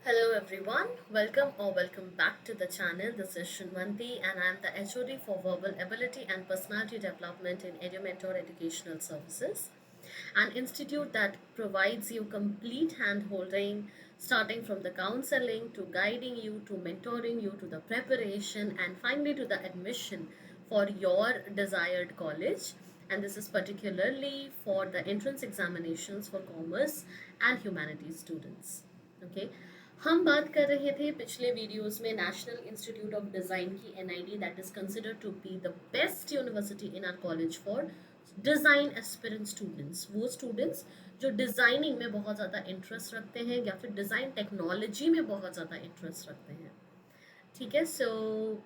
Hello everyone, welcome back to the channel. This is Shinvanti and I am the HOD for Verbal Ability and Personality Development in EduMentor Educational Services, an institute that provides you complete hand-holding, starting from the counseling to guiding you to mentoring you to the preparation and finally to the admission for your desired college. And this is particularly for the entrance examinations for commerce and humanities students. Okay, हम बात कर रहे थे पिछले videos में National Institute of Design की NID that is considered to be the best university in or college for design aspirant students, वो students जो डिज़ाइनिंग में बहुत ज़्यादा इंटरेस्ट रखते हैं या फिर डिज़ाइन टेक्नोलॉजी में बहुत ज़्यादा इंटरेस्ट रखते हैं। ठीक है, सो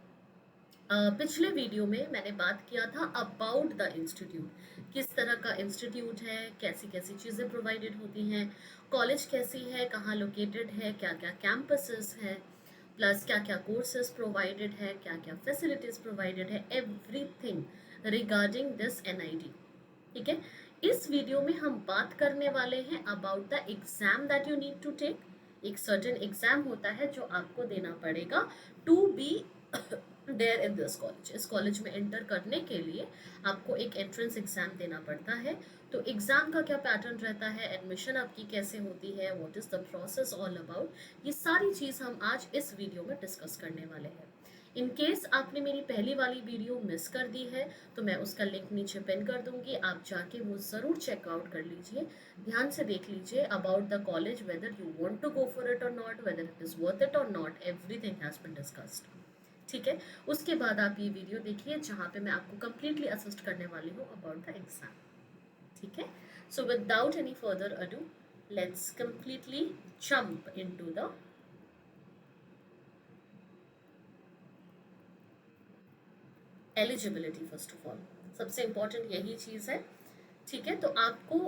पिछले वीडियो में मैंने बात किया था अबाउट द इंस्टीट्यूट, किस तरह का इंस्टीट्यूट है, कैसी कैसी चीज़ें प्रोवाइडेड होती हैं, कॉलेज कैसी है, कहाँ लोकेटेड है, क्या क्या कैंपसेस हैं, प्लस क्या क्या कोर्सेज प्रोवाइडेड है, क्या क्या फैसिलिटीज़ प्रोवाइडेड है, एवरीथिंग रिगार्डिंग दिस एनआईडी। ठीक है, इस वीडियो में हम बात करने वाले हैं about the exam that you need to take. एक सर्टेन एग्ज़ाम होता है जो आपको देना पड़ेगा to be there in this college. इस कॉलेज में एंटर करने के लिए आपको एक एंट्रेंस एग्ज़ाम देना पड़ता है। तो एग्ज़ाम का क्या पैटर्न रहता है, एडमिशन आपकी कैसे होती है, what is the process all about, ये सारी चीज़ हम आज इस वीडियो में डिस्कस करने वाले हैं। इन केस आपने मेरी पहली वाली वीडियो मिस कर दी है तो मैं उसका लिंक नीचे पिन कर दूंगी, आप जाके वो ज़रूर चेकआउट कर लीजिए, ध्यान से देख लीजिए about the college, whether you want to go for it और not, whether it is worth it और not, everything has been discussed. ठीक है, उसके बाद आप ये वीडियो देखिए जहाँ पे मैं आपको कंप्लीटली असिस्ट करने वाली हूँ अबाउट द एग्जाम। ठीक है, so without any further ado let's completely jump into the eligibility. First of all सबसे इम्पॉर्टेंट यही चीज़ है। ठीक है, तो आपको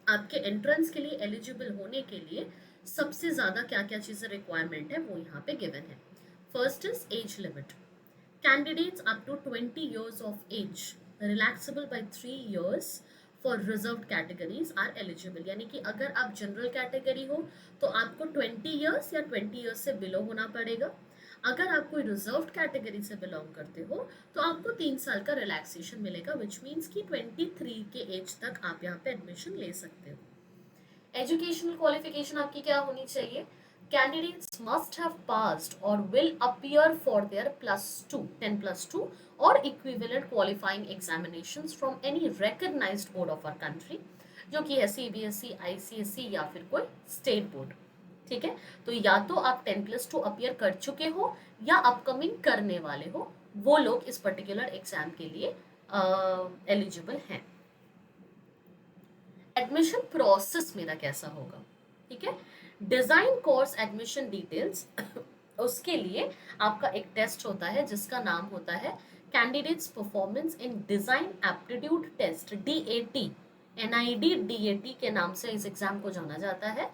आपके एंट्रेंस के लिए एलिजिबल होने के लिए सबसे ज़्यादा क्या क्या चीज़ें रिक्वायरमेंट है वो यहाँ पे गिवन है। First is age limit. Candidates up to 20 years of age, relaxable by 3 years for reserved categories are eligible। यानी कि अगर आप जनरल कैटेगरी हो तो आपको 20 years या 20 years से बिलो होना पड़ेगा। अगर आप कोई रिजर्व्ड कैटेगरी से बिलोंग करते हो तो आपको 3 साल का रिलैक्सेशन मिलेगा, विच मीन्स कि 23 के एज तक आप यहाँ पे एडमिशन ले सकते हो। एजुकेशनल क्वालिफिकेशन आपकी क्या होनी चाहिए? Candidates must have passed or will appear for their +2, 10+2 or equivalent qualifying examinations from any recognized board of our country, जो कि है CBSE, ICSE या फिर कोई स्टेट बोर्ड। ठीक है, तो या तो आप 10+2 अपियर कर चुके हो या अपकमिंग करने वाले हो, वो लोग इस पर्टिकुलर एग्जाम के लिए एलिजिबल हैं। एडमिशन प्रोसेस मेरा कैसा होगा? ठीक है, डिजाइन कोर्स एडमिशन डिटेल्स उसके लिए आपका एक टेस्ट होता है जिसका नाम होता है candidates performance in design aptitude test, DAT। NID DAT के नाम से इस एग्जाम को जाना जाता है।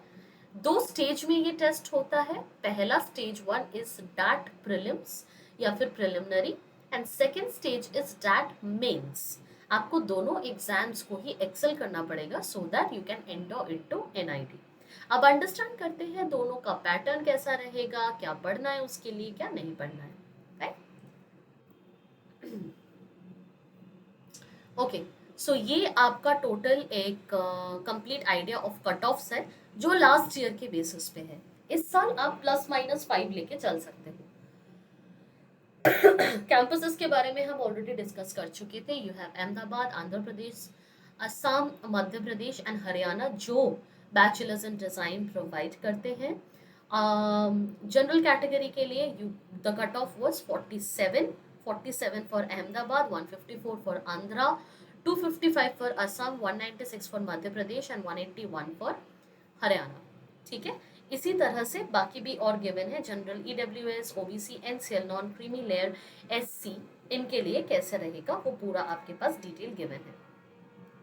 2 स्टेज में ये टेस्ट होता है। पहला स्टेज 1 इज डैट प्रीलिम्स या फिर preliminary and second stage is DAT mains. आपको दोनों एग्जाम्स को ही एक्सेल करना पड़ेगा so that you can enter into NID। अब अंडरस्टैंड करते हैं दोनों का पैटर्न कैसा रहेगा, क्या पढ़ना है उसके लिए, क्या नहीं पढ़ना है। राइट, ओके, सो ये आपका टोटल एक complete idea of cut offs है जो लास्ट ईयर के बेसिस पे है। इस साल आप +-5 लेके चल सकते हो। कैंपसेस के बारे में हम ऑलरेडी डिस्कस कर चुके थे। You have Ahmedabad, Andhra Pradesh, Assam, Madhya Pradesh and Haryana जो बैचलर्स इन डिज़ाइन प्रोवाइड करते हैं। जनरल कैटेगरी के लिए the cut off was 47 for Ahmedabad, 154 for Andhra, 255 for Assam, 196 for Madhya Pradesh and 181 for Haryana. ठीक है, इसी तरह से बाकी भी और गिवन है, general, EWS, OBC, NCL, non creamy layer, SC, इनके लिए कैसे रहेगा वो पूरा आपके पास डिटेल गिवन है।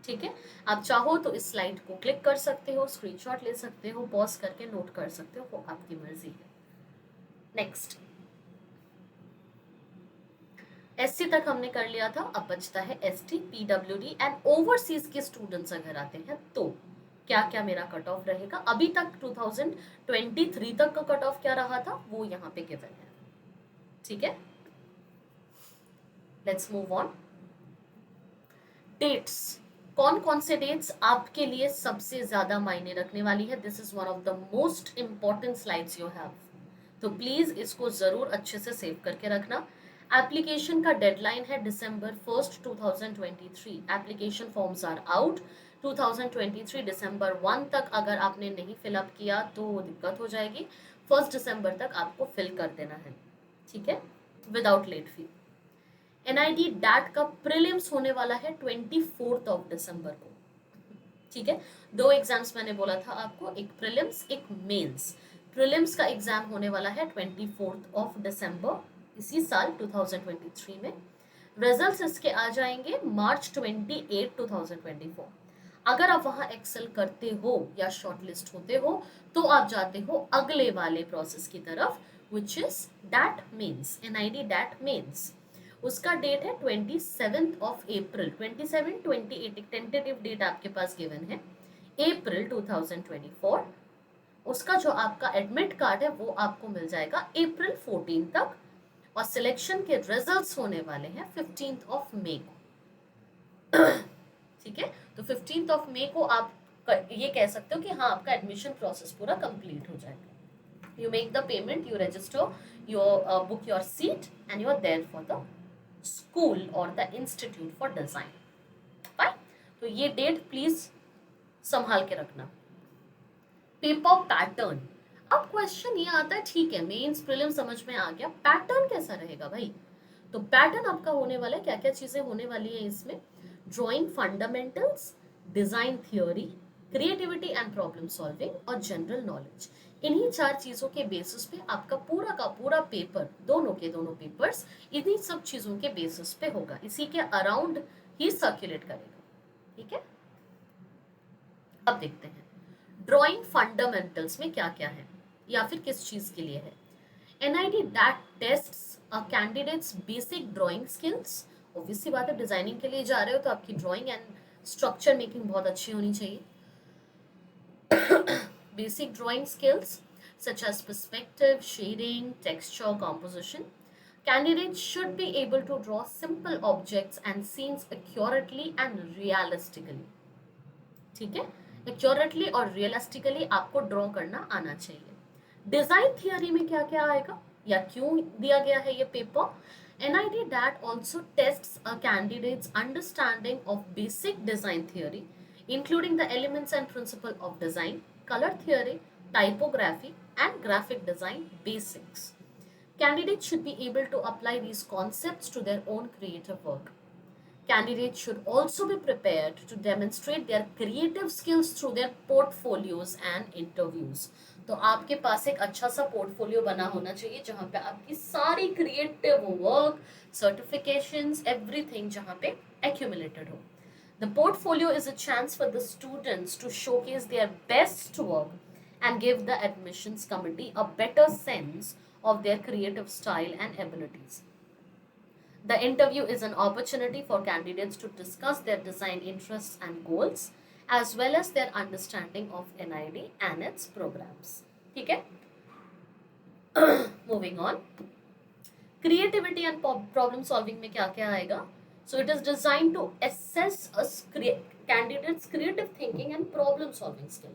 ठीक है, आप चाहो तो इस स्लाइड को क्लिक कर सकते हो, स्क्रीनशॉट ले सकते हो, पॉज करके नोट कर सकते हो, वो आपकी मर्जी है। नेक्स्ट, SC तक हमने कर लिया था, अब बचता है ST, PWD एंड ओवरसीज के स्टूडेंट्स अगर आते हैं तो क्या क्या मेरा कट ऑफ रहेगा। अभी तक 2023 तक का कट ऑफ क्या रहा था वो यहाँ पे गिवन है, ठीक है। Let's move on. डेट्स, कौन कौन से डेट्स आपके लिए सबसे ज्यादा मायने रखने वाली है। This is one of the most important slides you have, तो प्लीज इसको जरूर अच्छे से सेव करके रखना। एप्लीकेशन का डेडलाइन है December 1st 2023। Application forms are out 2023 December 1 तक। अगर आपने नहीं फिलअप किया तो दिक्कत हो जाएगी। 1 December तक आपको फिल कर देना है, ठीक है, without late fee. NID DAT का प्रीलिम्स होने वाला है 24 December को, ठीक है। दो एग्जाम्स मैंने बोला था आपको, एक प्रीलिम्स एक मेंस। प्रीलिम्स का एग्जाम होने वाला है 24 December इसी साल 2023 में। रिजल्ट्स इसके आ जाएंगे March 28 2024। अगर आप वहां एक्सेल करते हो या शॉर्टलिस्ट होते हो तो आप जाते हो अगले वाले प्रोसेस की तरफ, which is DAT mains, NID DAT mains. उसका डेट है 27 April 27-28, एक टेंटेटिव डेट आपके पास गिवन है, April 2024। उसका जो आपका एडमिट कार्ड है वो आपको मिल जाएगा April 14 तक, और सिलेक्शन के रिजल्ट्स होने वाले हैं 15 May को, ठीक है। तो 15 May को आप ये कह सकते हो कि हाँ आपका एडमिशन प्रोसेस पूरा कंप्लीट हो जाएगा। You make the payment, you register, you book your seat and you are there for the school और the institute for design, fine. तो ये डेट प्लीज संभाल के रखना। पेपर पैटर्न, अब क्वेश्चन ये आता है, ठीक है मेंस प्रीलिम समझ में आ गया, पैटर्न कैसा रहेगा भाई। तो पैटर्न आपका होने वाला है, क्या क्या चीजें होने वाली है इसमें, drawing fundamentals, design theory, creativity and problem solving और जनरल नॉलेज। इन्हीं चार चीजों के बेसिस पे आपका पूरा का पूरा पेपर, दोनों के दोनों पेपर्स इन्हीं सब चीजों के बेसिस पे होगा, इसी के अराउंड ही सर्कुलेट करेगा, ठीक है। अब देखते हैं ड्राइंग फंडामेंटल्स में क्या क्या है या फिर किस चीज के लिए है। NID that tests a candidates basic drawing skills. Obvious सी बात है, डिजाइनिंग के लिए जा रहे हो तो आपकी ड्राइंग एंड स्ट्रक्चर मेकिंग बहुत अच्छी होनी चाहिए। Basic drawing skills such as perspective, shading, texture, composition. Candidates should be able to draw simple objects and scenes accurately and realistically, ठीक है। एक्यूरेटली और रियलिस्टिकली आपको ड्रॉ करना आना चाहिए। डिजाइन थियरी में क्या क्या आएगा या क्यों दिया गया है ये paper. NID that also tests a candidates understanding of basic design theory including the elements and principle of design, color theory, typography, and graphic design basics. Candidates should be able to apply these concepts to their own creative work. Candidates should also be prepared to demonstrate their creative skills through their portfolios and interviews. तो आपके पास एक अच्छा सा portfolio बना होना चाहिए जहाँ पे आपकी सारी क्रिएटिव वर्क, सर्टिफिकेशंस, एवरीथिंग जहाँ पे accumulated हो। The portfolio is a chance for the students to showcase their best work and give the admissions committee a better sense of their creative style and abilities. The interview is an opportunity for candidates to discuss their design interests and goals as well as their understanding of NID and its programs. ठीक है? Moving on. Creativity and problem solving में क्या क्या आएगा? So it is designed to assess a candidate's creative thinking and problem solving skill.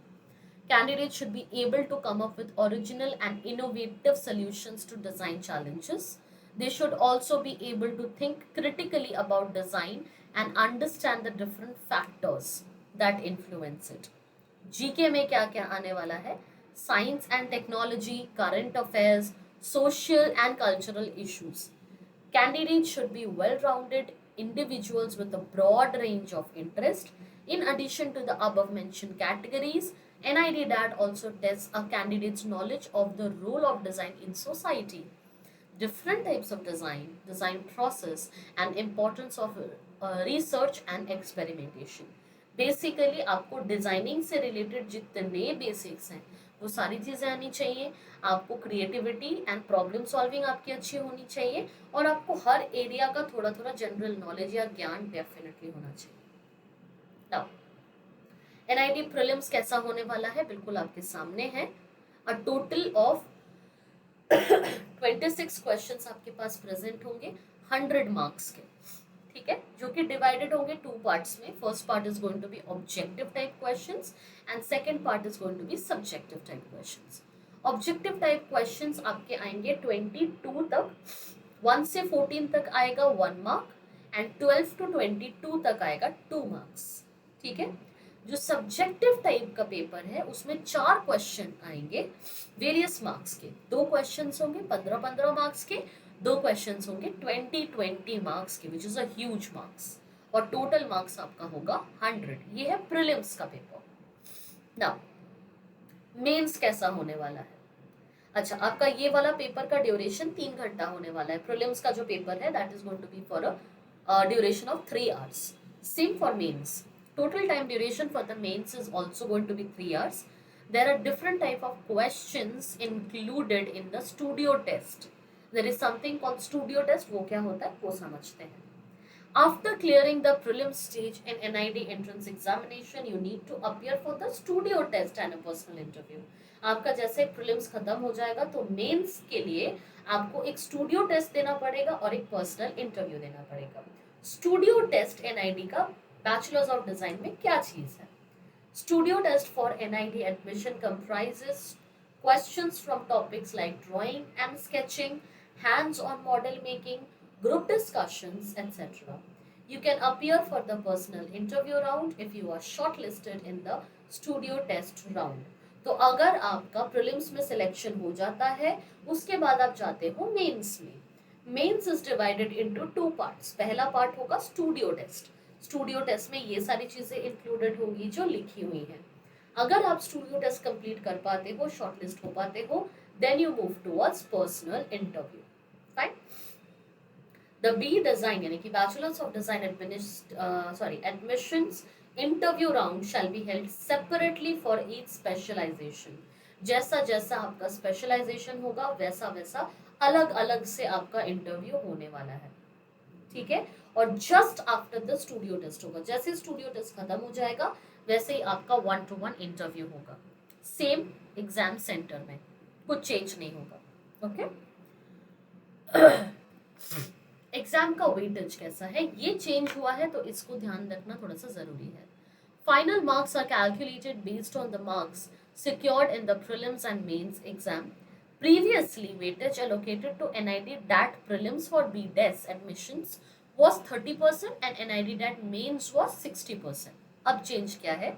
Candidates should be able to come up with original and innovative solutions to design challenges. They should also be able to think critically about design and understand the different factors that influence it. GK में क्या क्या आने वाला है, science and technology, current affairs, social and cultural issues. Candidates should be well-rounded individuals with a broad range of interest. In addition to the above mentioned categories, NID DAT also tests a candidate's knowledge of the role of design in society, different types of design, design process, and importance of research and experimentation. Basically आपको designing से related जितने basics हैं वो सारी चीज़ें आनी चाहिए। आपको क्रिएटिविटी एंड प्रॉब्लम सॉल्विंग आपकी अच्छी होनी चाहिए और आपको हर एरिया का थोड़ा थोड़ा जनरल नॉलेज या ज्ञान डेफिनेटली होना चाहिए। नाउ एनआईटी प्रीलिम्स कैसा होने वाला है बिल्कुल आपके सामने है। अ टोटल ऑफ 26 क्वेश्चंस आपके पास प्रेजेंट होंगे 100 मार्क्स के, ठीक है, जो कि डिवाइडेड होंगे टू पार्ट्स में। First part is going to be objective type questions and second part is going to be subjective type questions. Objective type questions आपके आएंगे 22 तक, 1 से 14 तक आएगा 1 मार्क एंड 12 टू 22 तक आएगा 2 मार्क्स, ठीक है। जो सब्जेक्टिव टाइप का पेपर है उसमें 4 क्वेश्चन आएंगे वेरियस मार्क्स के, 2 क्वेश्चंस होंगे 15-15 मार्क्स के, 2 क्वेश्चंस होंगे 20-20 मार्क्स के, which is a huge marks, और टोटल मार्क्स आपका होगा 100। ये है प्रीलिम्स का पेपर। नाउ मेंस कैसा होने वाला है? अच्छा, आपका ये वाला पेपर का ड्यूरेशन 3 घंटा होने वाला है। प्रीलिम्स का जो पेपर है that is going to be for a duration of 3 hours. Same for mains, total time duration for the mains is also going to be 3 hours. There are different type of questions included in the studio test. There is something called studio test, वो क्या होता है वो समझते हैं। After clearing the prelim stage in NID entrance examination, you need to appear for the studio test and a personal interview. आपका जैसे prelims खत्म हो जाएगा तो मेंस के लिए आपको एक स्टूडियो टेस्ट देना पड़ेगा और एक पर्सनल इंटरव्यू देना पड़ेगा। स्टूडियो टेस्ट एनआईडी का बैचलर्स ऑफ डिजाइन में क्या चीज है? Studio test for NID admission comprises questions from topics like drawing and sketching, hands-on model making, group discussions, etc. You can appear for the personal interview round if you are shortlisted in the studio test round. तो अगर आपका prelims में selection हो जाता है उसके बाद आप जाते हो मेंस में। Mains is divided into 2 parts. पहला पार्ट होगा स्टूडियो टेस्ट। स्टूडियो टेस्ट में ये सारी चीजें इंक्लूडेड होंगी जो लिखी हुई हैं। अगर आप स्टूडियो टेस्ट कंप्लीट कर पाते हो, शॉर्टलिस्ट हो पाते हो, then you move towards personal interview. Fine. The B design यानी कि bachelors of design admissions interview round shall be held separately for each specialisation. जैसा जैसा आपका स्पेशलाइजेशन होगा वैसा वैसा अलग अलग से आपका इंटरव्यू होने वाला है, ठीक है। और just after the studio test होगा, जैसे स्टूडियो टेस्ट खत्म हो जाएगा वैसे ही आपका 1-to-1 इंटरव्यू होगा, सेम एग्जाम सेंटर में, कुछ चेंज नहीं होगा, ओके। एग्जाम का वेटेज कैसा है ये चेंज हुआ है तो इसको ध्यान रखना थोड़ा सा जरूरी है। Final marks are calculated based on the marks secured in the prelims and mains exam. Previously, weightage allocated to NID DAT prelims for BDES admissions was 30% and NID DAT mains was 60%. अब change क्या है?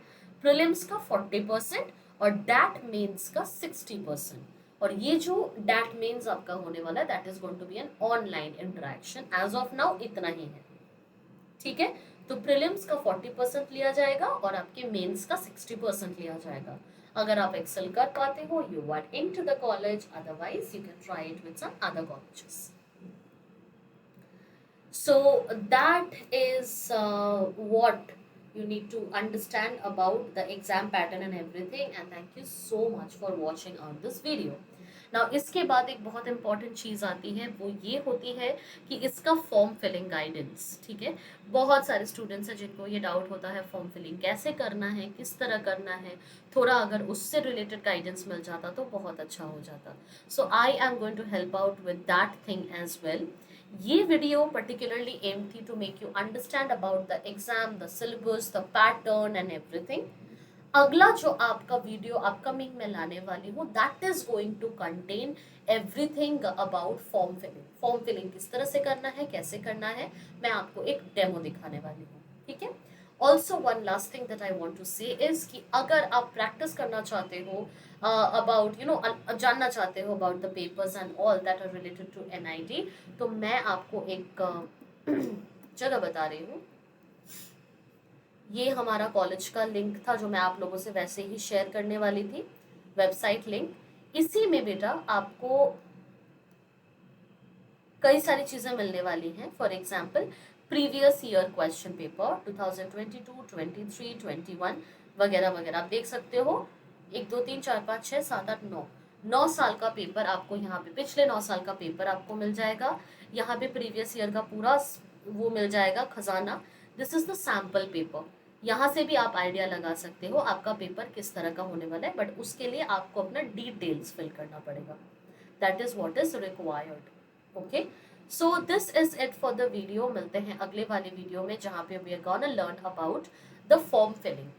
Prelims का 40% और that mains का 60%। और ये जो that mains आपका होने वाला है that is going to be an online interaction. As of now इतना ही है, ठीक है। तो प्रीलिम्स का 40% लिया जाएगा और आपके मेंस का 60% लिया जाएगा। अगर आप एक्सेल कर पाते हो you are into the college, otherwise you can try it with some other colleges. So that is what you need to understand about the exam pattern and everything, and thank you so much for watching on this video. Now इसके बाद एक बहुत important चीज़ आती है, वो ये होती है कि इसका फॉर्म फिलिंग गाइडेंस, ठीक है। बहुत सारे स्टूडेंट्स हैं जिनको ये डाउट होता है फॉर्म फिलिंग कैसे करना है, किस तरह करना है, थोड़ा अगर उससे रिलेटेड गाइडेंस मिल जाता तो बहुत अच्छा हो जाता। So I am going to help out with that thing as well. ये वीडियो पर्टिकुलरली एम थी to make you understand about the exam, the syllabus, the pattern and everything. अगला जो आपका वीडियो अपकमिंग में लाने वाली हूँ that is going to contain everything about form filling. Form filling किस तरह से करना है, कैसे करना है, मैं आपको एक डेमो दिखाने वाली हूँ, ठीक है। Also one last thing that I want to say is कि अगर आप प्रैक्टिस करना चाहते हो अबाउट जानना चाहते हो about the papers and all that are related to NID, तो मैं आपको एक जगह बता रही हूँ। ये हमारा कॉलेज का लिंक था जो मैं आप लोगों से वैसे ही शेयर करने वाली थी, वेबसाइट लिंक। इसी में बेटा आपको कई सारी चीज़ें मिलने वाली हैं। For example previous year question paper 2022, 23, 21 वगैरह वगैरह आप देख सकते हो। 1, 2, 3, 4, 5, 6, 7, 8, 9 साल का पेपर आपको यहाँ पे, पिछले 9 साल का पेपर आपको मिल जाएगा। यहाँ पे प्रीवियस ईयर का पूरा वो मिल जाएगा खजाना। This is the sample paper. यहाँ से भी आप आइडिया लगा सकते हो आपका पेपर किस तरह का होने वाला है, बट उसके लिए आपको अपना डिटेल्स फिल करना पड़ेगा. That is what is required. Okay, so this is it for the video. मिलते हैं अगले वाले वीडियो में जहाँ पे we are gonna learn about the form filling.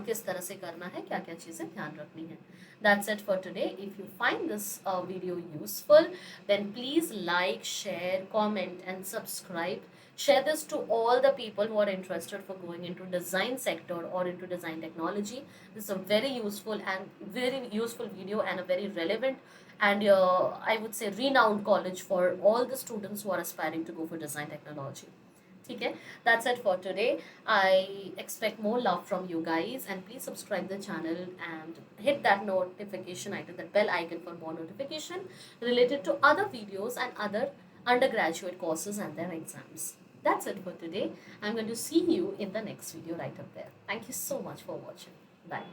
किस तरह से करना है, क्या क्या चीज़ें ध्यान रखनी है. That's it for today. If you find this video useful, then please like, share, comment, and subscribe. Share this to all the people who are interested for going into design sector or into design technology. This is a very useful video and a very relevant and I would say renowned college for all the students who are aspiring to go for design technology. ठीक है, that's it for today. I expect more love from you guys and please subscribe the channel and hit that notification icon, that bell icon for more notification related to other videos and other undergraduate courses and their exams. That's it for today. I'm going to see you in the next video right up there. Thank you so much for watching. Bye.